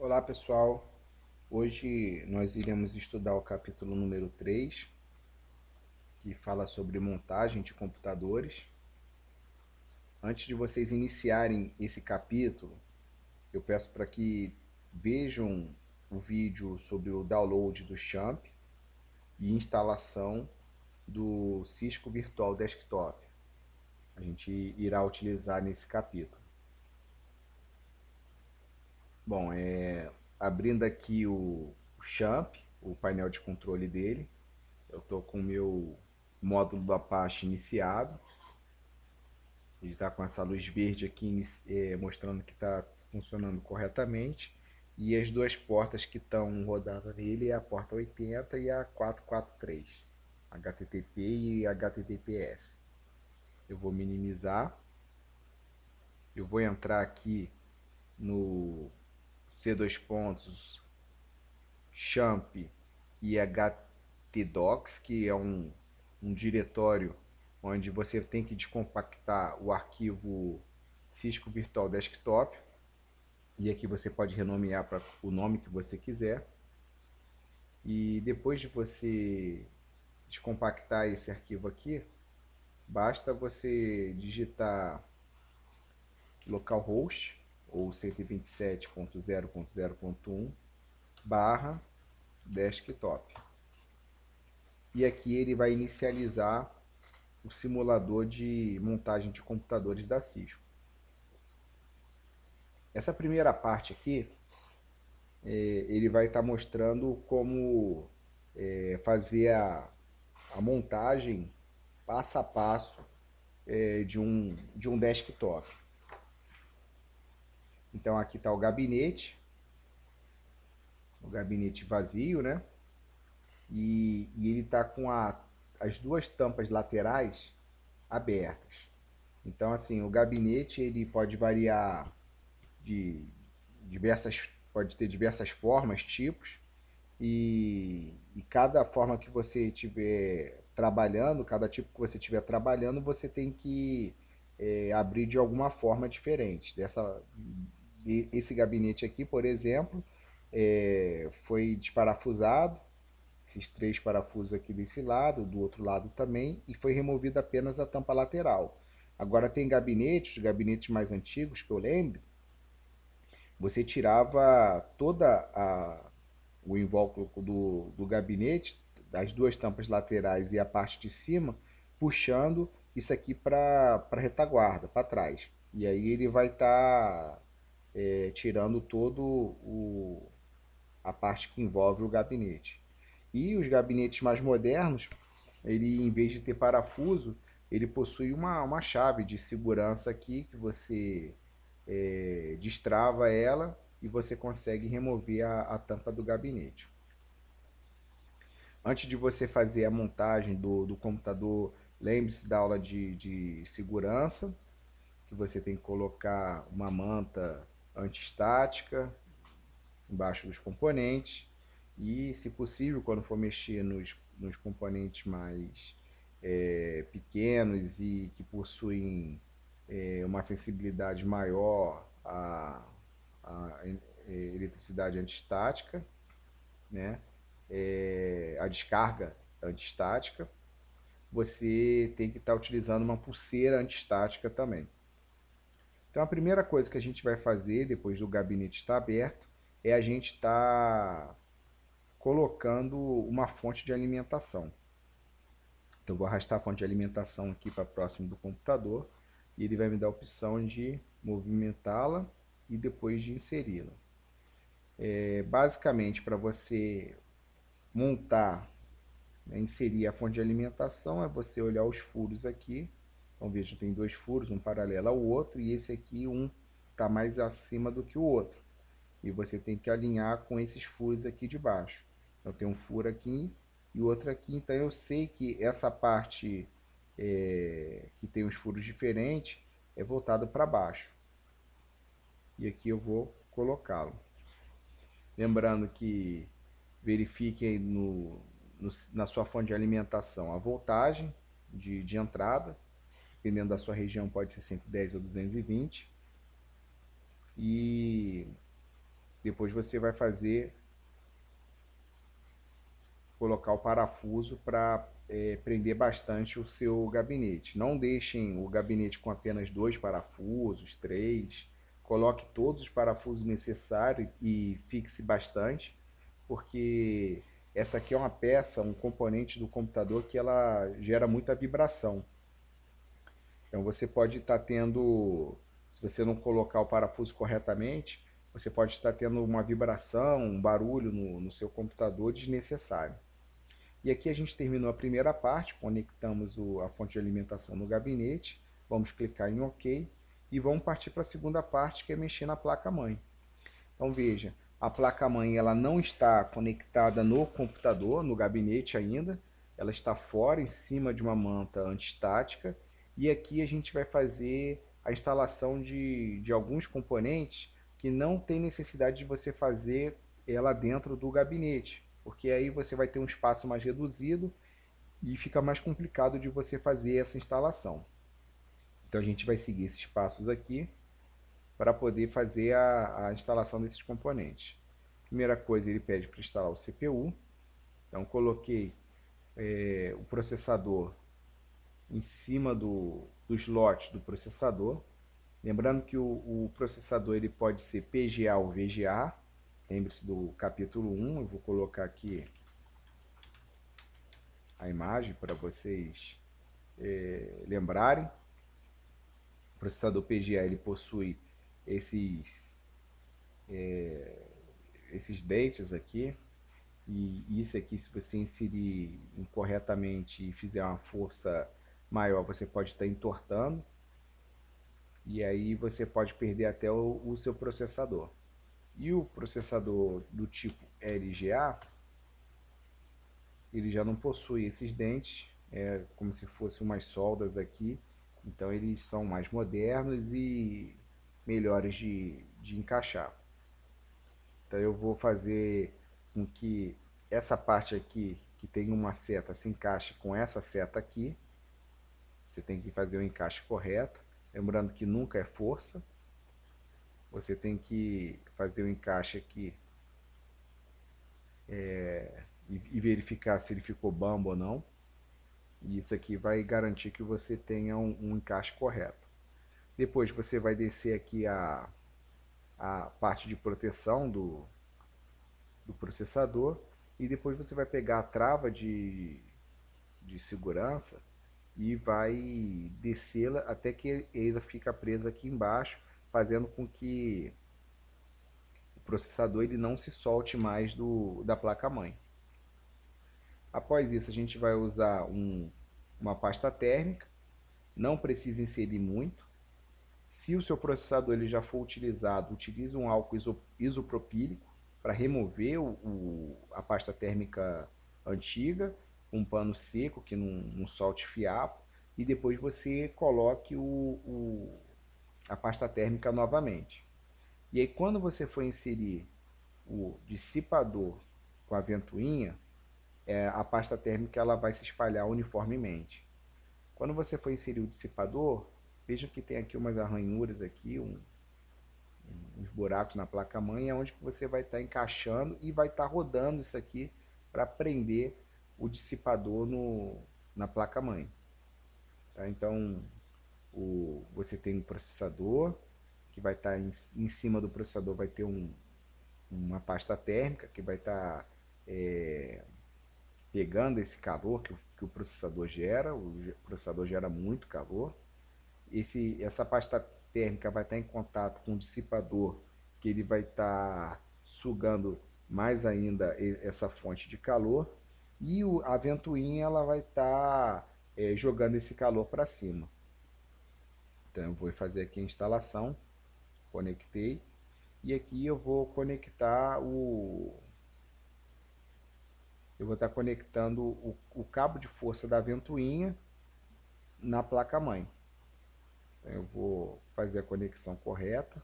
Olá pessoal, hoje nós iremos estudar o capítulo número 3, que fala sobre montagem de computadores. Antes de vocês iniciarem esse capítulo, eu peço para que vejam o vídeo sobre o download do XAMPP e instalação do Cisco Virtual Desktop. A gente irá utilizar nesse capítulo. Bom, abrindo aqui o XAMPP, o painel de controle dele. Eu estou com o meu módulo do Apache iniciado. Ele está com essa luz verde aqui mostrando que está funcionando corretamente. E as duas portas que estão rodando nele é a porta 80 e a 443, HTTP e HTTPS. Eu vou minimizar. Eu vou entrar aqui no C2 pontos XAMPP e htdocs, que é um diretório onde você tem que descompactar o arquivo Cisco Virtual Desktop, e aqui você pode renomear para o nome que você quiser. E depois de você descompactar esse arquivo aqui, basta você digitar localhost ou 127.0.0.1 barra desktop. E aqui ele vai inicializar o simulador de montagem de computadores da Cisco. Essa primeira parte aqui, ele vai estar mostrando como fazer a montagem passo a passo de um desktop. Então aqui está o gabinete vazio, né? E ele está com as duas tampas laterais abertas. Então assim, o gabinete ele pode variar de pode ter diversas formas, tipos, e cada forma que você estiver trabalhando, cada tipo que você estiver trabalhando, você tem que abrir de alguma forma diferente. Esse gabinete aqui, por exemplo, foi desparafusado, esses três parafusos aqui desse lado, do outro lado também, e foi removida apenas a tampa lateral. Agora tem gabinetes, os gabinetes mais antigos que eu lembro, você tirava o invólucro do gabinete, das duas tampas laterais e a parte de cima, puxando isso aqui para a retaguarda, para trás. E aí ele vai estar tirando a parte que envolve o gabinete. E os gabinetes mais modernos, ele em vez de ter parafuso, ele possui uma chave de segurança aqui que você destrava ela e você consegue remover a tampa do gabinete. Antes de você fazer a montagem do computador, lembre-se da aula de segurança, que você tem que colocar uma manta antiestática embaixo dos componentes e, se possível, quando for mexer nos componentes mais pequenos e que possuem uma sensibilidade maior à eletricidade antiestática, né? A descarga antiestática, você tem que estar utilizando uma pulseira antiestática também. Então a primeira coisa que a gente vai fazer depois do gabinete estar aberto é a gente estar colocando uma fonte de alimentação. Então eu vou arrastar a fonte de alimentação aqui para próximo do computador e ele vai me dar a opção de movimentá-la e depois de inseri-la. Basicamente, para você montar, né, inserir a fonte de alimentação, é você olhar os furos aqui. Então veja, tem dois furos, um paralelo ao outro, e esse aqui um está mais acima do que o outro. E você tem que alinhar com esses furos aqui de baixo. Então tem um furo aqui e outro aqui. Então eu sei que essa parte que tem os furos diferentes é voltado para baixo. E aqui eu vou colocá-lo. Lembrando que verifique na sua fonte de alimentação a voltagem de entrada. Dependendo da sua região pode ser 110 ou 220. E depois você vai colocar o parafuso para prender bastante o seu gabinete. Não deixem o gabinete com apenas 2 parafusos, 3. Coloque todos os parafusos necessários e fixe bastante, porque essa aqui é uma peça, um componente do computador que ela gera muita vibração. Então você pode estar tendo, se você não colocar o parafuso corretamente, você pode estar tendo uma vibração, um barulho no seu computador desnecessário. E aqui a gente terminou a primeira parte, conectamos a fonte de alimentação no gabinete, vamos clicar em OK e vamos partir para a segunda parte, que é mexer na placa-mãe. Então veja, a placa-mãe ela não está conectada no computador, no gabinete ainda, ela está fora, em cima de uma manta antistática, e aqui a gente vai fazer a instalação de alguns componentes que não tem necessidade de você fazer ela dentro do gabinete, porque aí você vai ter um espaço mais reduzido e fica mais complicado de você fazer essa instalação. Então a gente vai seguir esses passos aqui para poder fazer a instalação desses componentes. Primeira coisa, ele pede para instalar o CPU. Então coloquei o processador em cima do slot do processador. Lembrando que o processador ele pode ser PGA ou VGA. Lembre-se do capítulo 1, eu vou colocar aqui a imagem para vocês lembrarem. O processador PGA ele possui esses dentes aqui, e isso aqui, se você inserir incorretamente e fizer uma força maior, você pode estar entortando, e aí você pode perder até o seu processador. E o processador do tipo LGA, ele já não possui esses dentes, é como se fossem umas soldas aqui, então eles são mais modernos e melhores de encaixar. Então eu vou fazer com que essa parte aqui, que tem uma seta, se encaixe com essa seta aqui. Você tem que fazer o encaixe correto, lembrando que nunca é força. Você tem que fazer o encaixe aqui e verificar se ele ficou bambo ou não. E isso aqui vai garantir que você tenha um encaixe correto. Depois você vai descer aqui a parte de proteção do processador, e depois você vai pegar a trava de segurança e vai descê-la até que ela fica presa aqui embaixo, fazendo com que o processador ele não se solte mais da placa-mãe. Após isso a gente vai usar uma pasta térmica, não precisa inserir muito. Se o seu processador ele já for utilizado, utilize um álcool isopropílico para remover a pasta térmica antiga, um pano seco que não solte fiapo, e depois você coloque a pasta térmica novamente. E aí quando você for inserir o dissipador com a ventoinha, a pasta térmica ela vai se espalhar uniformemente. Quando você for inserir o dissipador, veja que tem aqui umas arranhuras aqui, uns buracos na placa-mãe, é onde que você vai estar encaixando e vai estar rodando isso aqui para prender o dissipador na placa-mãe. Tá? Então, você tem um processador, que vai estar em cima do processador vai ter uma pasta térmica, que vai estar pegando esse calor que o processador gera. O processador gera muito calor. Essa pasta térmica vai estar em contato com o dissipador, que ele vai estar sugando mais ainda essa fonte de calor, e a ventoinha ela vai estar jogando esse calor para cima. Então eu vou fazer aqui a instalação, conectei, e aqui eu vou conectar eu vou estar conectando o cabo de força da ventoinha na placa-mãe. Então eu vou fazer a conexão correta,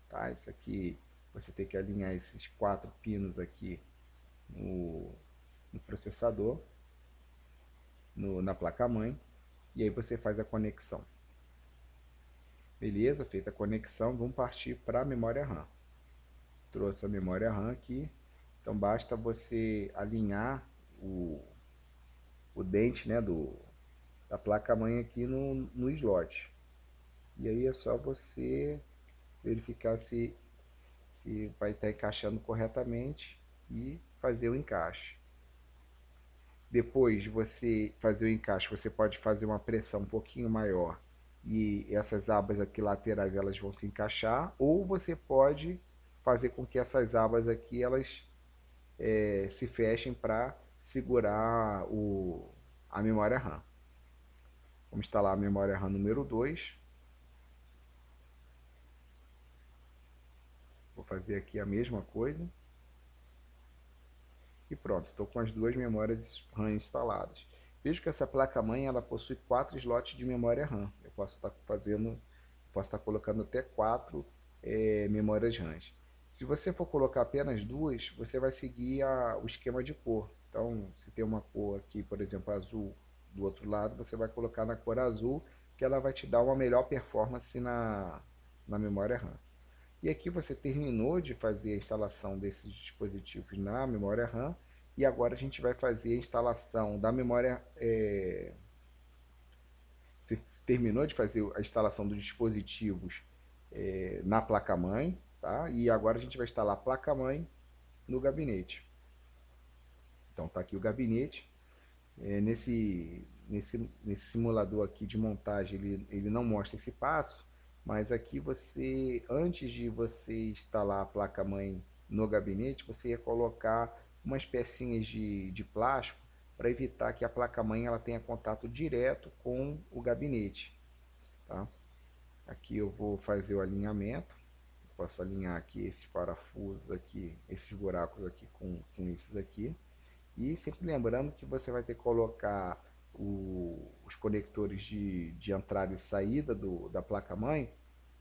tá? Isso aqui, você tem que alinhar esses 4 pinos aqui no processador, na placa-mãe, e aí você faz a conexão. Beleza, feita a conexão, vamos partir para a memória RAM. trouxe a memória RAM aqui. Então basta você alinhar o dente, né, da placa-mãe aqui no slot. E aí é só você verificar se vai estar encaixando corretamente e fazer o encaixe. Depois de você fazer o encaixe, você pode fazer uma pressão um pouquinho maior e essas abas aqui laterais elas vão se encaixar, ou você pode fazer com que essas abas aqui elas se fechem para segurar a memória RAM. Vamos instalar a memória RAM número 2. Vou fazer aqui a mesma coisa. E pronto, estou com as duas memórias RAM instaladas. Vejo que essa placa-mãe ela possui 4 slots de memória RAM. Eu posso estar colocando até 4 memórias RAM. Se você for colocar apenas duas, você vai seguir o esquema de cor. Então, se tem uma cor aqui, por exemplo, azul, do outro lado, você vai colocar na cor azul, que ela vai te dar uma melhor performance na memória RAM. E aqui você terminou de fazer a instalação desses dispositivos na memória RAM. E agora a gente vai fazer a instalação da memória... Você terminou de fazer a instalação dos dispositivos na placa-mãe, tá? E agora a gente vai instalar a placa-mãe no gabinete. Então tá aqui o gabinete. Nesse simulador aqui de montagem ele não mostra esse passo, mas aqui você, antes de você instalar a placa-mãe no gabinete, você ia colocar umas pecinhas de plástico para evitar que a placa-mãe ela tenha contato direto com o gabinete, tá? Aqui eu vou fazer o alinhamento. Posso alinhar aqui esses parafusos aqui, esses buracos aqui com esses aqui. E sempre lembrando que você vai ter que colocar os conectores de entrada e saída da placa-mãe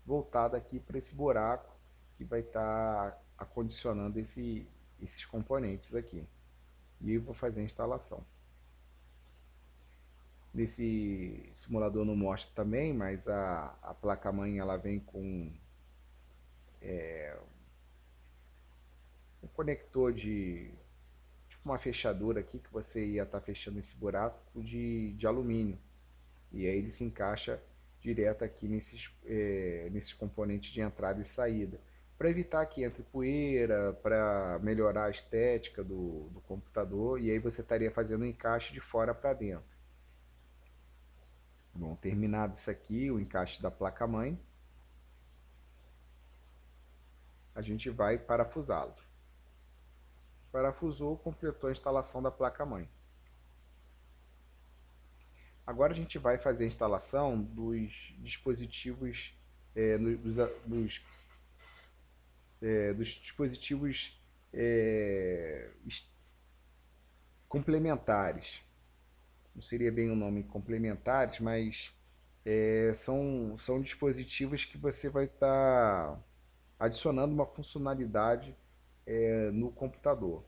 voltado aqui para esse buraco que vai estar acondicionando esses componentes aqui. E eu vou fazer a instalação. Nesse simulador não mostra também, mas a placa-mãe ela vem com um conector tipo uma fechadura aqui que você ia estar fechando esse buraco de alumínio. E aí ele se encaixa direto aqui nesses componentes de entrada e saída. Para evitar que entre poeira, para melhorar a estética do computador, e aí você estaria fazendo um encaixe de fora para dentro. Bom, terminado isso aqui, o encaixe da placa-mãe, a gente vai parafusá-lo. Parafusou, completou a instalação da placa-mãe. Agora a gente vai fazer a instalação dos dispositivos, dos dispositivos complementares. Não seria bem o nome complementares, mas são dispositivos que você vai estar adicionando uma funcionalidade no computador.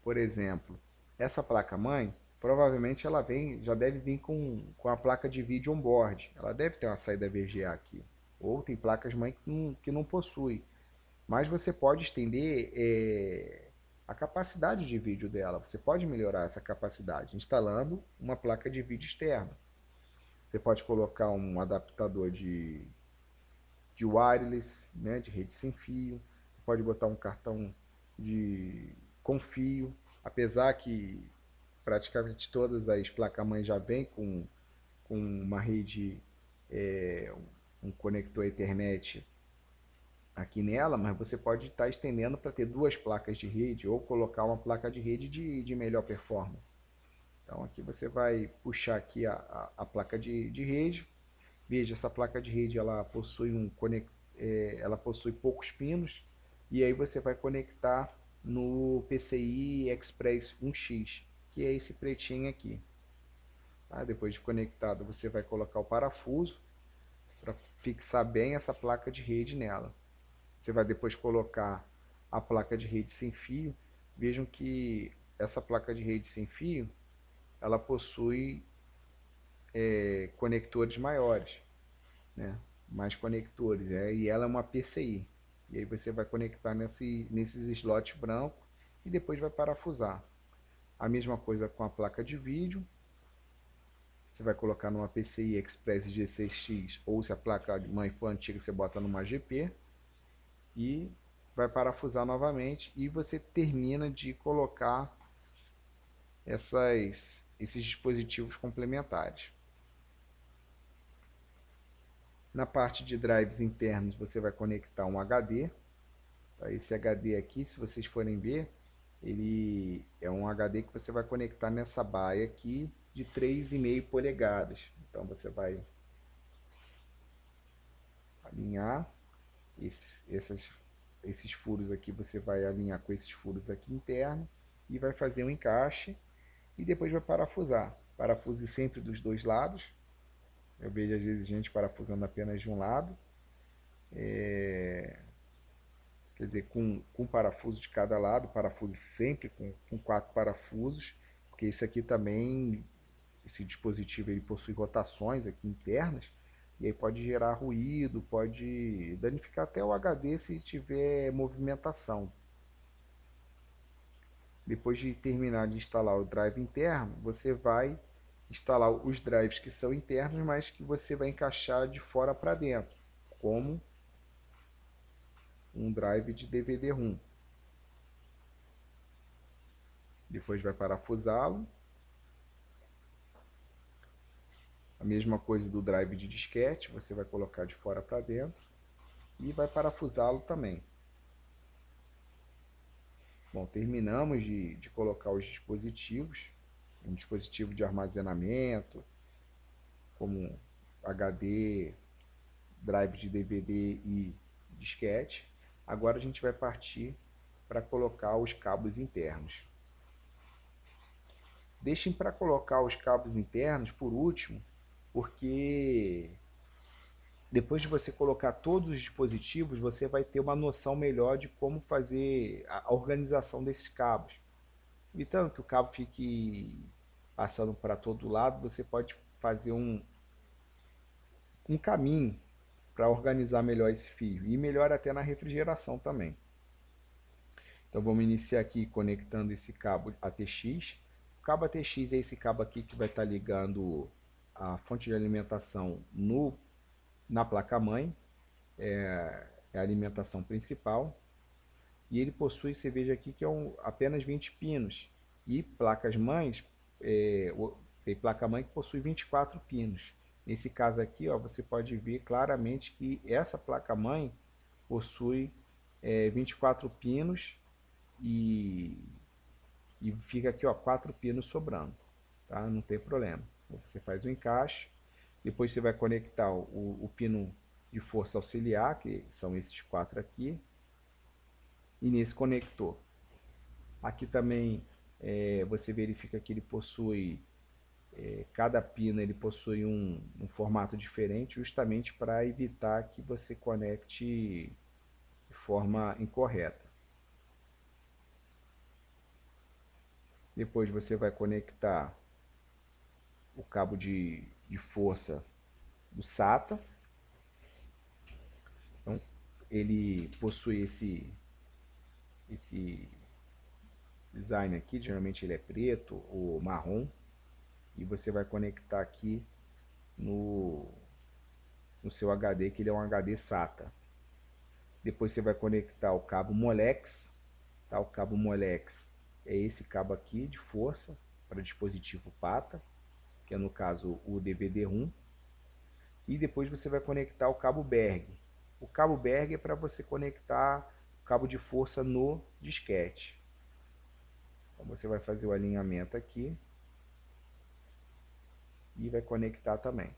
Por exemplo, essa placa-mãe, provavelmente ela já deve vir com a placa de vídeo on-board. Ela deve ter uma saída VGA aqui. Ou tem placas-mãe que não possui. Mas você pode estender a capacidade de vídeo dela. Você pode melhorar essa capacidade instalando uma placa de vídeo externa. Você pode colocar um adaptador de wireless, né, de rede sem fio. Você pode botar um cartão com fio. Apesar que praticamente todas as placas-mãe já vêm com uma rede, um conector Ethernet aqui nela, mas você pode estar estendendo para ter duas placas de rede ou colocar uma placa de rede de melhor performance. Então aqui você vai puxar aqui a placa de rede. Veja, essa placa de rede ela possui ela possui poucos pinos, e aí você vai conectar no PCI Express 1X, que é esse pretinho aqui. Tá? Depois de conectado, você vai colocar o parafuso para fixar bem essa placa de rede nela. Você vai depois colocar a placa de rede sem fio. Vejam que essa placa de rede sem fio, ela possui conectores maiores, né? Mais conectores, e ela é uma PCI. E aí você vai conectar nesses slots brancos e depois vai parafusar. A mesma coisa com a placa de vídeo. Você vai colocar numa PCI Express G6X, ou se a placa mãe for antiga, você bota numa GP e vai parafusar novamente, e você termina de colocar esses dispositivos complementares. Na parte de drives internos, você vai conectar um HD. Esse HD aqui, se vocês forem ver, ele é um HD que você vai conectar nessa baia aqui de 3,5 polegadas. Então você vai alinhar esses furos aqui, você vai alinhar com esses furos aqui internos e vai fazer um encaixe e depois vai parafusar. Parafuse sempre dos dois lados. Eu vejo às vezes gente parafusando apenas de um lado. Quer dizer, com parafuso de cada lado, parafuso sempre com 4 parafusos, porque esse aqui também, esse dispositivo ele possui rotações aqui internas, e aí pode gerar ruído, pode danificar até o HD se tiver movimentação. Depois de terminar de instalar o drive interno, você vai instalar os drives que são internos, mas que você vai encaixar de fora para dentro, como um drive de DVD-ROM. Depois vai parafusá-lo. A mesma coisa do drive de disquete, você vai colocar de fora para dentro e vai parafusá-lo também. Bom, terminamos de colocar os dispositivos, um dispositivo de armazenamento, como HD, drive de DVD e disquete. Agora a gente vai partir para colocar os cabos internos. Deixem para colocar os cabos internos por último, porque depois de você colocar todos os dispositivos, você vai ter uma noção melhor de como fazer a organização desses cabos. Evitando que o cabo fique passando para todo lado, você pode fazer um caminho para organizar melhor esse fio. E melhor até na refrigeração também. Então vamos iniciar aqui conectando esse cabo ATX. O cabo ATX é esse cabo aqui que vai estar ligando a fonte de alimentação na placa-mãe, é a alimentação principal, e ele possui, você veja aqui que é apenas 20 pinos, e placas-mães, tem placa-mãe que possui 24 pinos. Nesse caso aqui, ó, você pode ver claramente que essa placa-mãe possui 24 pinos e fica aqui, ó, 4 pinos sobrando, tá? Não tem problema. Você faz o encaixe. Depois você vai conectar o pino de força auxiliar, que são esses 4 aqui, e nesse conector. Aqui também você verifica que ele possui, cada pino ele possui um formato diferente, justamente para evitar que você conecte de forma incorreta. Depois você vai conectar o cabo de força do SATA. Então, ele possui esse design aqui, geralmente ele é preto ou marrom, e você vai conectar aqui no seu HD, que ele é um HD SATA. Depois você vai conectar o cabo Molex, tá? O cabo Molex é esse cabo aqui de força para dispositivo PATA, que é no caso o DVD-ROM. E depois você vai conectar o cabo Berg. O cabo Berg é para você conectar o cabo de força no disquete. Então você vai fazer o alinhamento aqui e vai conectar também.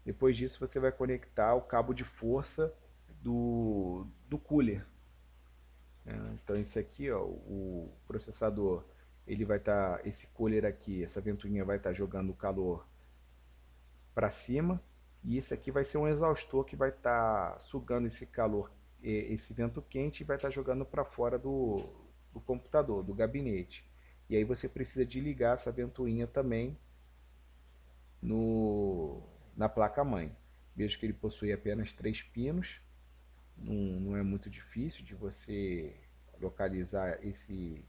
Depois disso você vai conectar o cabo de força do cooler. Então esse aqui, ó, o processador, ele vai estar, esse cooler aqui, essa ventoinha vai estar jogando o calor para cima, e esse aqui vai ser um exaustor que vai estar sugando esse calor, esse vento quente, e vai estar jogando para fora do computador, do gabinete. E aí você precisa de ligar essa ventoinha também na placa-mãe. Vejo que ele possui apenas 3 pinos. Não é muito difícil de você localizar esse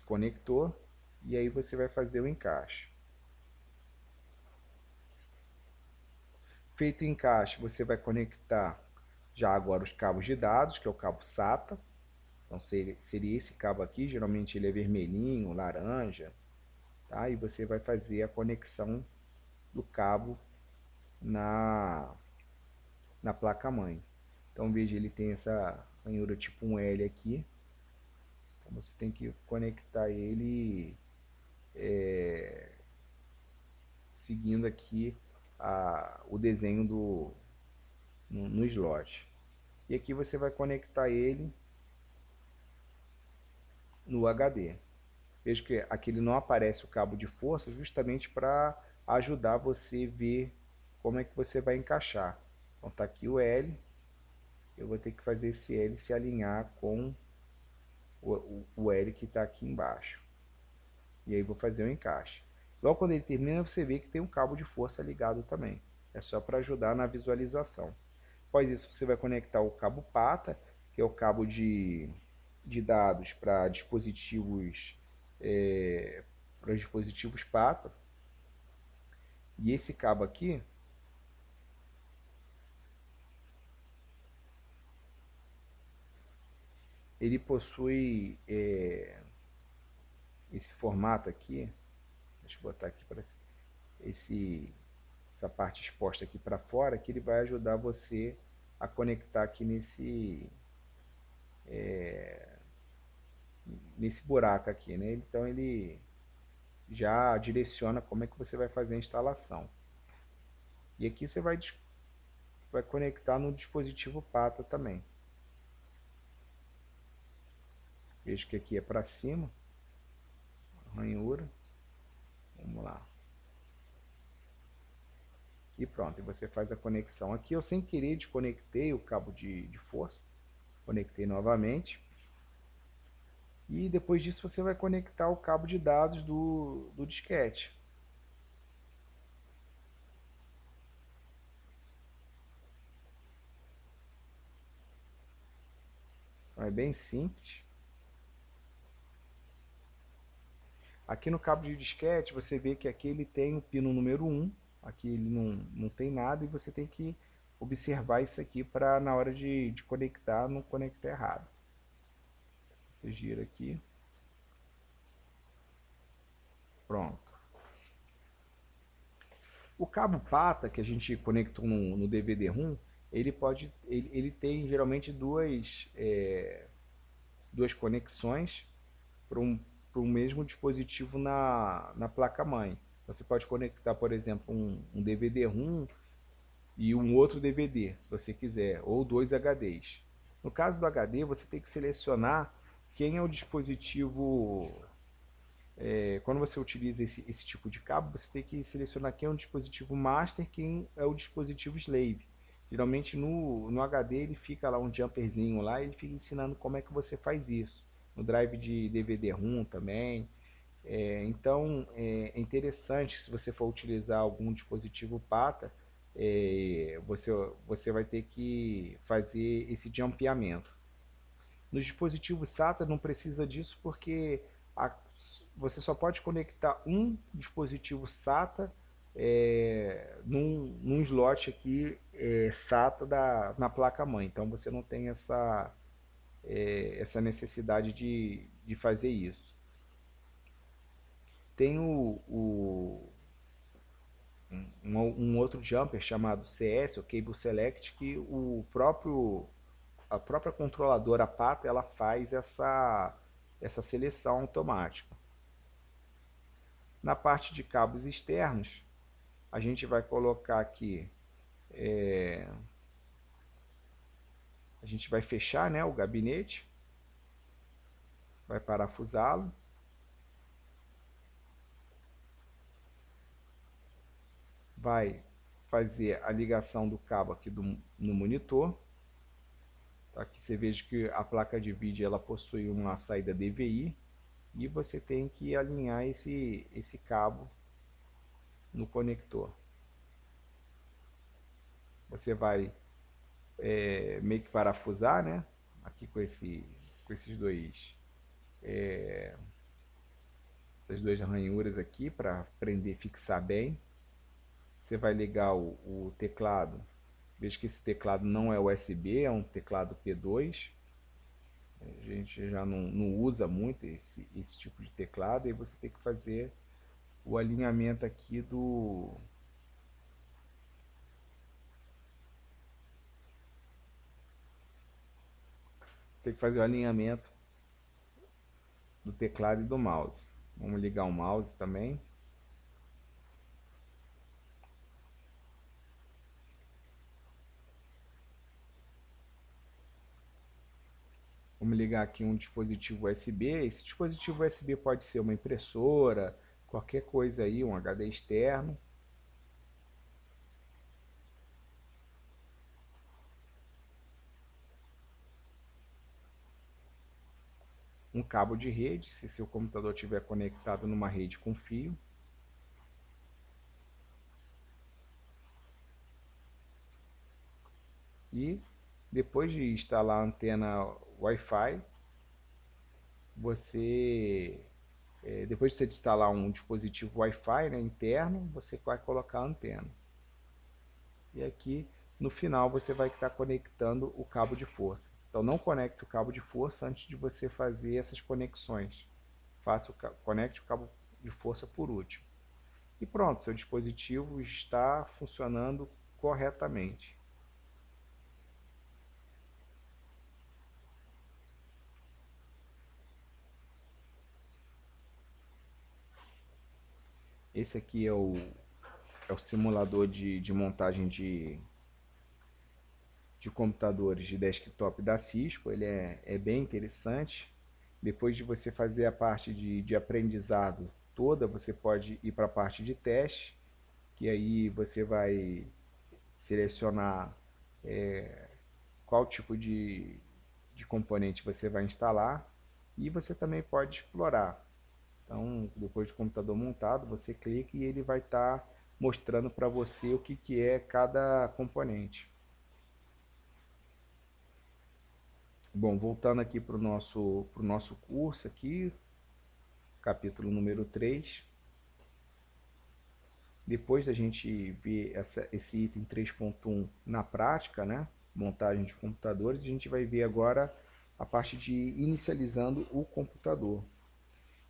conector. E aí você vai fazer o encaixe. Feito o encaixe, você vai conectar já agora os cabos de dados, que é o cabo SATA. Então seria esse cabo aqui, geralmente ele é vermelhinho, laranja. Tá? E você vai fazer a conexão do cabo na placa-mãe. Então veja, ele tem essa ranhura tipo um L aqui. Então você tem que conectar ele seguindo aqui o desenho no slot. E aqui você vai conectar ele no HD. Veja que aqui ele não aparece o cabo de força, justamente para ajudar você a ver como é que você vai encaixar. Então tá aqui o L, eu vou ter que fazer esse L se alinhar com o L que está aqui embaixo. E aí vou fazer o encaixe. Logo quando ele termina, você vê que tem um cabo de força ligado também. É só para ajudar na visualização. Após isso, você vai conectar o cabo PATA, que é o cabo de dados para dispositivos PATA. E esse cabo aqui, ele possui esse formato aqui. Deixa eu botar aqui para essa parte exposta aqui para fora, que ele vai ajudar você a conectar aqui nesse buraco aqui, né? Então ele já direciona como é que você vai fazer a instalação. E aqui você vai conectar no dispositivo PATA também. Veja que aqui é para cima, ranhura. Vamos lá. E pronto, e você faz a conexão. Aqui eu sem querer desconectei o cabo de força. Conectei novamente. E depois disso você vai conectar o cabo de dados do disquete. Então é bem simples. Aqui no cabo de disquete você vê que aqui ele tem o pino número 1. Aqui ele não tem nada e você tem que observar isso aqui para na hora de conectar, não conectar errado. Você gira aqui. Pronto. O cabo PATA que a gente conectou no DVD-ROM, ele tem geralmente duas conexões para um mesmo dispositivo na placa-mãe. Você pode conectar, por exemplo, um DVD-ROM e um outro DVD, se você quiser, ou dois HDs. No caso do HD, você tem que selecionar quem é o dispositivo. Quando você utiliza esse tipo de cabo, você tem que selecionar quem é o dispositivo master, quem é o dispositivo slave. Geralmente no HD ele fica lá um jumperzinho lá, e ele fica ensinando como é que você faz isso. No drive de DVD-ROM também. Então é interessante, se você for utilizar algum dispositivo PATA, você vai ter que fazer esse jumpeamento. Nos dispositivos SATA não precisa disso porque você só pode conectar um dispositivo SATA num slot aqui SATA na placa-mãe. Então você não tem essa necessidade de fazer isso. Tem um outro jumper chamado CS, o Cable Select, que a própria controladora PATA ela faz essa seleção automática. Na parte de cabos externos, a gente vai colocar aqui, a gente vai fechar, né, o gabinete, vai parafusá-lo, vai fazer a ligação do cabo aqui no monitor. Aqui você veja que a placa de vídeo ela possui uma saída DVI e você tem que alinhar esse cabo no conector. Você vai meio que parafusar, né? Aqui com esses dois, essas duas ranhuras aqui para prender, fixar bem. Você vai ligar o teclado. Veja que esse teclado não é USB, é um teclado P2. A gente já não usa muito esse tipo de teclado, e você tem que fazer o alinhamento aqui tem que fazer o alinhamento do teclado e do mouse. Vamos ligar o mouse também. Vamos ligar aqui um dispositivo USB. Esse dispositivo USB pode ser uma impressora, qualquer coisa aí, um HD externo. Um cabo de rede, se seu computador estiver conectado numa rede com fio. E depois de instalar a antena Wi-Fi, depois de você instalar um dispositivo Wi-Fi, né, interno, você vai colocar a antena. E aqui no final você vai estar conectando o cabo de força. Então não conecte o cabo de força antes de você fazer essas conexões. Conecte o cabo de força por último. E pronto, seu dispositivo está funcionando corretamente. Esse aqui é o simulador de montagem de computadores de desktop da Cisco. Ele é bem interessante. Depois de você fazer a parte de aprendizado toda, você pode ir para a parte de teste, que aí você vai selecionar qual tipo de componente você vai instalar, e você também pode explorar. Então, depois do computador montado, você clica e ele vai estar mostrando para você o que é cada componente. Bom, voltando aqui para o nosso curso aqui, capítulo número 3. Depois da gente ver esse item 3.1 na prática, né, montagem de computadores, a gente vai ver agora a parte de inicializando o computador.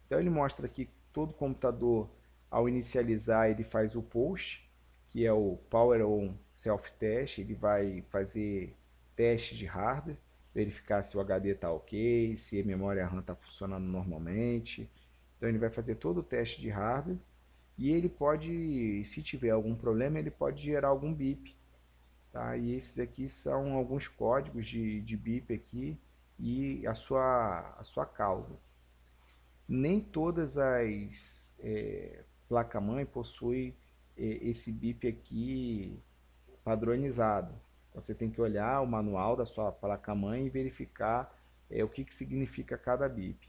Então ele mostra aqui todo computador, ao inicializar, ele faz o post, que é o Power On Self Test. Ele vai fazer teste de hardware, verificar se o HD está ok, se a memória RAM está funcionando normalmente. Então ele vai fazer todo o teste de hardware, e ele pode, se tiver algum problema, ele pode gerar algum bip. Tá? E esses aqui são alguns códigos de bip aqui e a sua causa. Nem todas as placa-mãe possuem esse bip aqui padronizado. Você tem que olhar o manual da sua placa-mãe e verificar o que significa cada bip.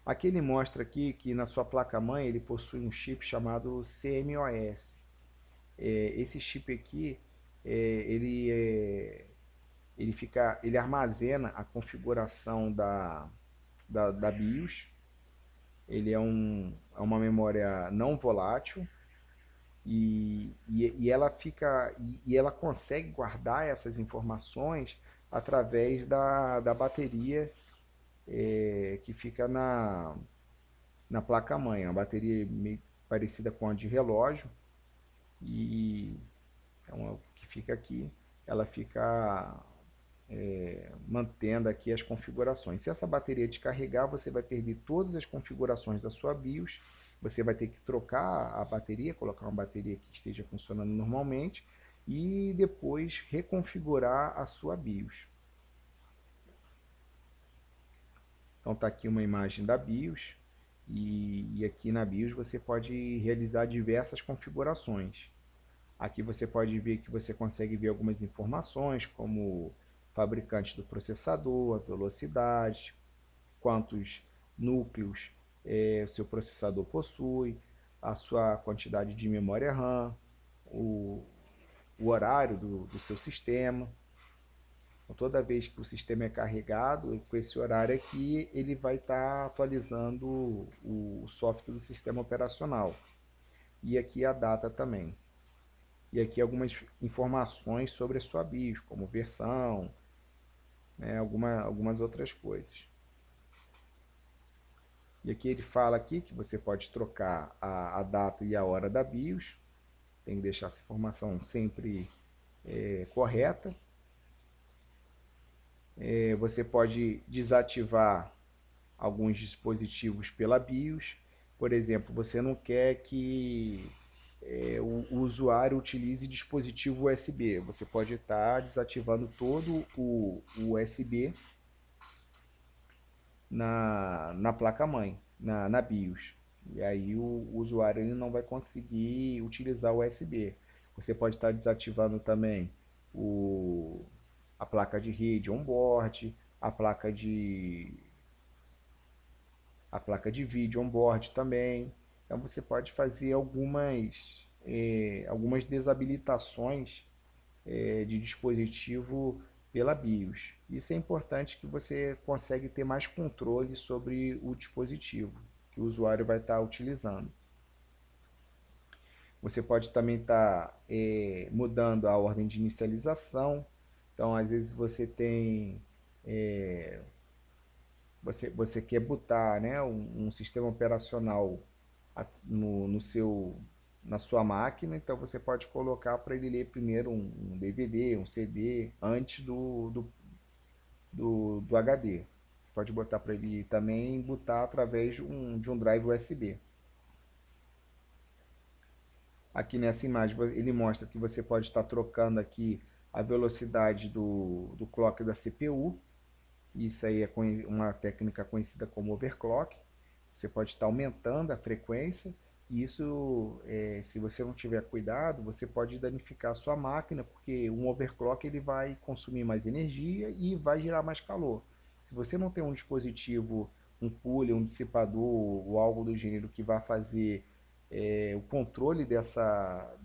Aqui ele mostra aqui que na sua placa-mãe ele possui um chip chamado CMOS. Esse chip aqui, ele armazena a configuração da BIOS. Ele é uma memória não volátil, e ela consegue guardar essas informações através da bateria que fica na placa-mãe. É uma bateria meio parecida com a de relógio, e que fica aqui, ela fica mantendo aqui as configurações. Se essa bateria descarregar, você vai perder todas as configurações da sua BIOS. Você vai ter que trocar a bateria, colocar uma bateria que esteja funcionando normalmente, e depois reconfigurar a sua BIOS. Então está aqui uma imagem da BIOS, e aqui na BIOS você pode realizar diversas configurações. Aqui você pode ver que você consegue ver algumas informações, como fabricante do processador, a velocidade, quantos núcleos o seu processador possui, a sua quantidade de memória RAM, o, o horário do seu sistema. Então, toda vez que o sistema é carregado, com esse horário aqui, ele vai estar atualizando o software do sistema operacional. E aqui a data também. E aqui algumas informações sobre a sua BIOS, como versão, né, algumas outras coisas. E aqui ele fala aqui que você pode trocar a data e a hora da BIOS. Tem que deixar essa informação sempre correta. Você pode desativar alguns dispositivos pela BIOS. Por exemplo, você não quer que o usuário utilize dispositivo USB. Você pode estar desativando todo o USB na placa-mãe, na BIOS. E aí o usuário ele não vai conseguir utilizar o USB. Você pode estar desativando também a placa de rede on-board, a placa de vídeo on-board também. Então você pode fazer algumas desabilitações de dispositivo pela BIOS. Isso é importante que você consegue ter mais controle sobre o dispositivo que o usuário vai estar utilizando. Você pode também estar mudando a ordem de inicialização. Então, às vezes você tem você quer botar, né, um sistema operacional na sua máquina, então você pode colocar para ele ler primeiro um DVD, um CD, antes do HD. Você pode botar para ele também botar através de um drive USB. Aqui nessa imagem ele mostra que você pode estar trocando aqui a velocidade do clock da CPU. Isso aí é uma técnica conhecida como overclock. Você pode estar aumentando a frequência. E isso, se você não tiver cuidado, você pode danificar a sua máquina, porque um overclock ele vai consumir mais energia e vai gerar mais calor. Se você não tem um dispositivo, um cooler, um dissipador ou algo do gênero que vai fazer o controle dessa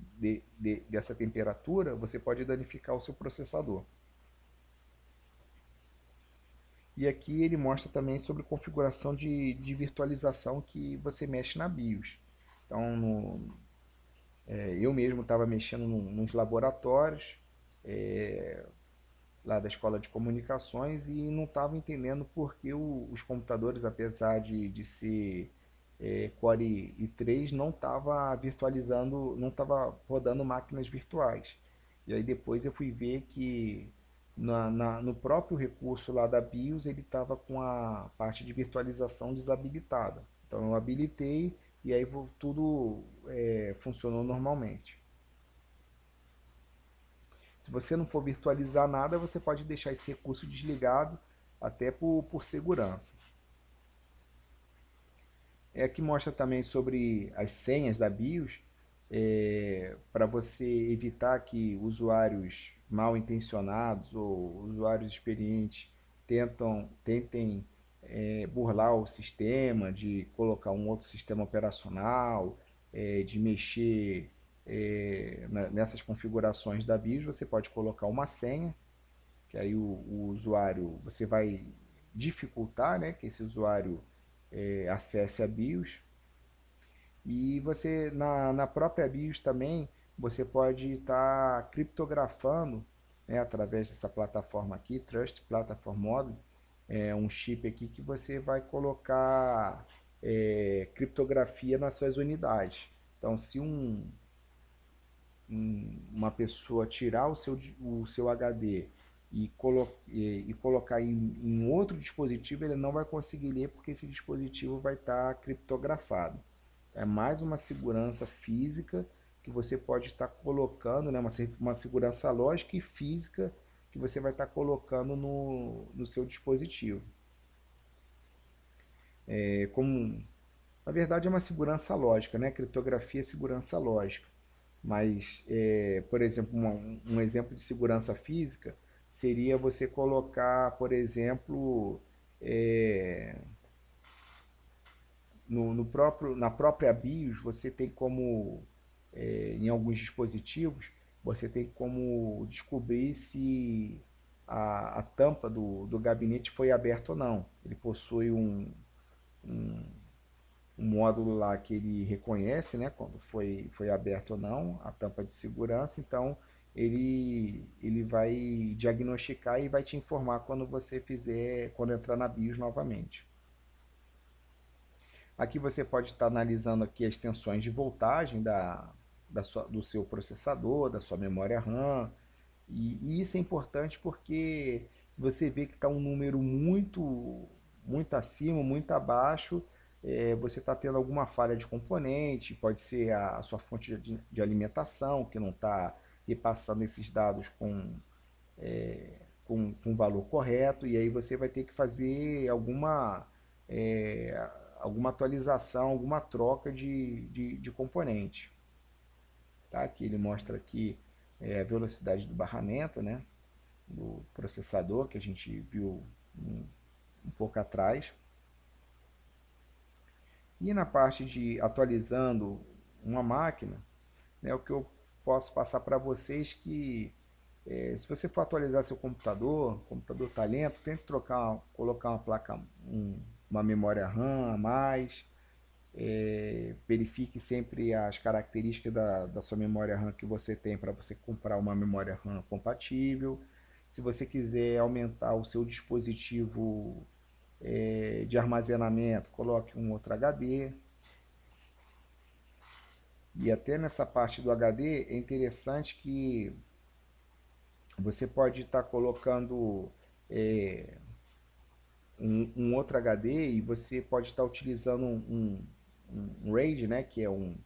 temperatura, você pode danificar o seu processador. E aqui ele mostra também sobre configuração de virtualização que você mexe na BIOS. Então, eu mesmo estava mexendo nos laboratórios lá da Escola de Comunicações e não estava entendendo por que os computadores, apesar de ser Core i3, não estava virtualizando, não estava rodando máquinas virtuais. E aí depois eu fui ver que no próprio recurso lá da BIOS ele estava com a parte de virtualização desabilitada. Então eu habilitei e aí tudo funcionou normalmente. Se você não for virtualizar nada, você pode deixar esse recurso desligado até por segurança. Aqui mostra também sobre as senhas da BIOS, para você evitar que usuários mal intencionados ou usuários experientes tentem burlar o sistema, de colocar um outro sistema operacional, de mexer nessas configurações da BIOS. Você pode colocar uma senha, que aí o usuário, você vai dificultar, né, que esse usuário acesse a BIOS. E você na própria BIOS também você pode estar criptografando, né, através dessa plataforma aqui, Trust Platform Module, um chip aqui que você vai colocar criptografia nas suas unidades. Então, se uma pessoa tirar o seu HD e colocar em outro dispositivo, ele não vai conseguir ler porque esse dispositivo vai estar criptografado. É mais uma segurança física que você pode estar colocando, né, uma segurança lógica e física que você vai estar colocando no seu dispositivo. Na verdade é uma segurança lógica, né? Criptografia é segurança lógica. Mas, por exemplo, um exemplo de segurança física seria você colocar, por exemplo, na própria BIOS, você tem como, em alguns dispositivos, você tem como descobrir se a tampa do gabinete foi aberta ou não. Ele possui um módulo lá que ele reconhece, né, quando foi aberto ou não, a tampa de segurança, então ele vai diagnosticar e vai te informar quando você fizer, quando entrar na BIOS novamente. Aqui você pode estar analisando aqui as tensões de voltagem do seu processador, da sua memória RAM, e isso é importante porque se você vê que está um número muito acima, muito abaixo, você está tendo alguma falha de componente, pode ser a sua fonte de alimentação que não está repassando esses dados com o valor correto, e aí você vai ter que fazer alguma atualização, alguma troca de componente. Tá? Aqui ele mostra aqui a velocidade do barramento, né, do processador, que a gente viu um pouco atrás. E na parte de atualizando uma máquina, né, o que eu posso passar para vocês que se você for atualizar seu computador, o computador está lento, tente colocar uma placa, uma memória RAM a mais, verifique sempre as características da sua memória RAM que você tem para você comprar uma memória RAM compatível. Se você quiser aumentar o seu dispositivo de armazenamento, coloque um outro HD. E até nessa parte do HD é interessante que você pode estar colocando um outro HD e você pode estar utilizando um RAID, né, que é um,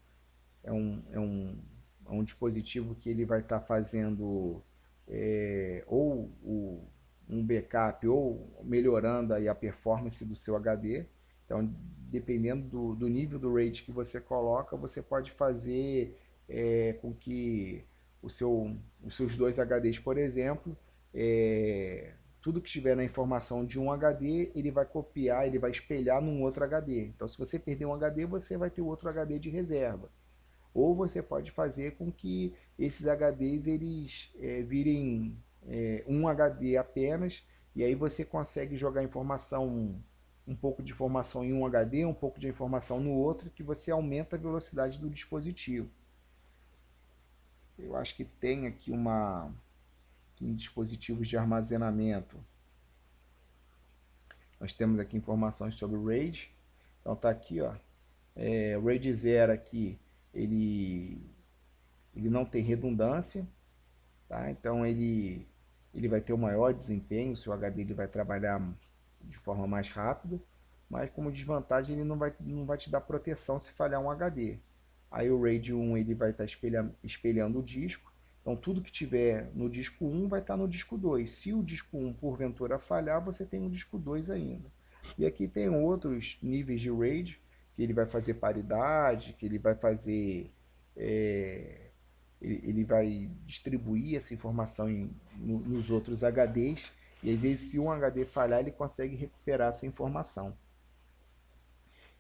é um, é um dispositivo que ele vai estar fazendo um backup ou melhorando aí a performance do seu HD. Então, dependendo do nível do RAID que você coloca, você pode fazer com que os seus dois HDs, por exemplo, tudo que estiver na informação de um HD, ele vai copiar, ele vai espelhar num outro HD. Então, se você perder um HD, você vai ter outro HD de reserva. Ou você pode fazer com que esses HDs eles virem um HD apenas, e aí você consegue jogar informação, um pouco de informação em um HD, um pouco de informação no outro, que você aumenta a velocidade do dispositivo. Eu acho que tem aqui em dispositivos de armazenamento. Nós temos aqui informações sobre o RAID. Então tá aqui, ó. O RAID 0 aqui, ele não tem redundância, tá? Então ele vai ter um maior desempenho, o seu HD ele vai trabalhar de forma mais rápida, mas como desvantagem ele não vai te dar proteção se falhar um HD. Aí o RAID 1 ele vai estar espelhando o disco, então tudo que tiver no disco 1 vai estar no disco 2. Se o disco 1 porventura falhar, você tem um disco 2 ainda. E aqui tem outros níveis de RAID, que ele vai fazer paridade, que ele vai fazer ele vai distribuir essa informação nos outros HDs, e às vezes se um HD falhar ele consegue recuperar essa informação.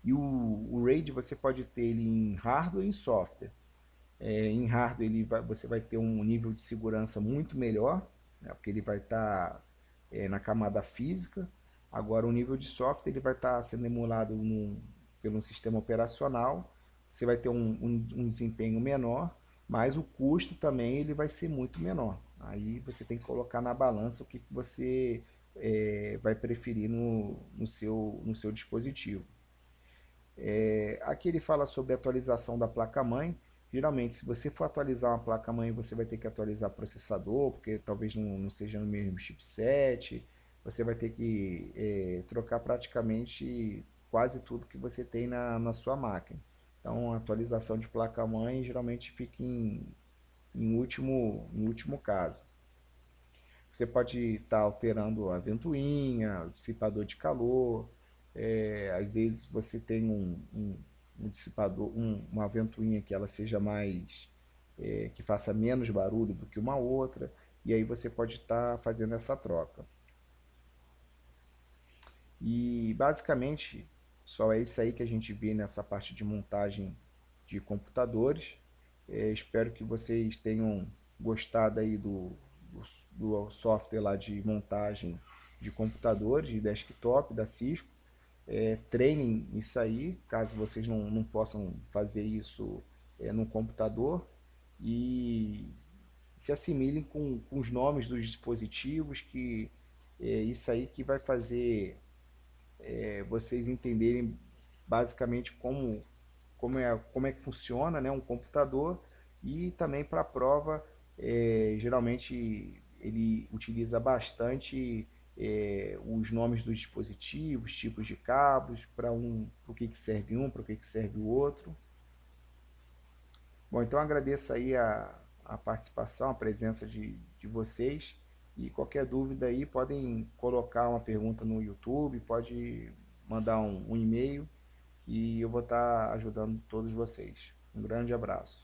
E o RAID você pode ter ele em hardware e em software. Em hardware você vai ter um nível de segurança muito melhor, né, porque ele vai estar na camada física. Agora o nível de software ele vai estar sendo emulado pelo sistema operacional. Você vai ter um desempenho menor, mas o custo também ele vai ser muito menor. Aí você tem que colocar na balança o que você vai preferir no seu dispositivo. Aqui ele fala sobre a atualização da placa-mãe. Geralmente, se você for atualizar uma placa-mãe, você vai ter que atualizar o processador, porque talvez não seja no mesmo chipset. Você vai ter que trocar praticamente quase tudo que você tem na sua máquina. Então, a atualização de placa-mãe geralmente fica em último caso. Você pode estar alterando a ventoinha, o dissipador de calor. Às vezes você tem um dissipador, uma ventoinha que ela seja mais, que faça menos barulho do que uma outra. E aí você pode estar fazendo essa troca. E basicamente Pessoal, é isso aí que a gente vê nessa parte de montagem de computadores. Espero que vocês tenham gostado aí do software lá de montagem de computadores, de desktop da Cisco. Treinem isso aí, caso vocês não possam fazer isso no computador. E se assimilem com os nomes dos dispositivos, que é isso aí que vai fazer vocês entenderem basicamente como é que funciona, né, um computador. E também para a prova, geralmente ele utiliza bastante os nomes dos dispositivos, tipos de cabos, para o que serve um, para o que serve o outro. Bom, então agradeço aí a participação, a presença de vocês. E qualquer dúvida aí, podem colocar uma pergunta no YouTube, pode mandar um e-mail, que eu vou estar ajudando todos vocês. Um grande abraço.